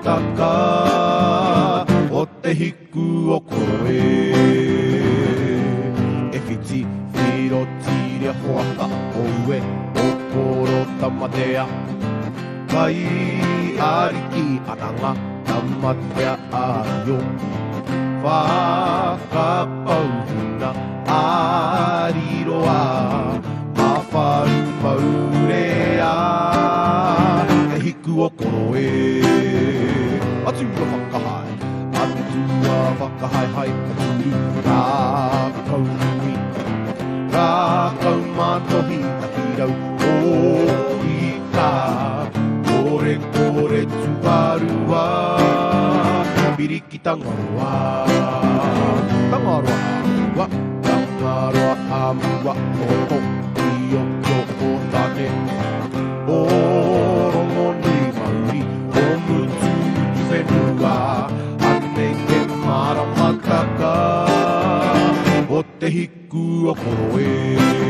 たか追って引くをこえエフィチフィロチリャホアカお上おころたまでやかいありき穴がたまってあるよファカパウナアリロアマファルマウレア引くをころえあつゆはファカハイあつゆはファカハイハイラーカウミラーカウマとひたひらうおいかこれこれつばるわビリキタンガロワタンガロワタンガロワハムワモトイヨヨコタネオロモニマウリオムツユゼヌワアネケマラマタカ追って引くをころえ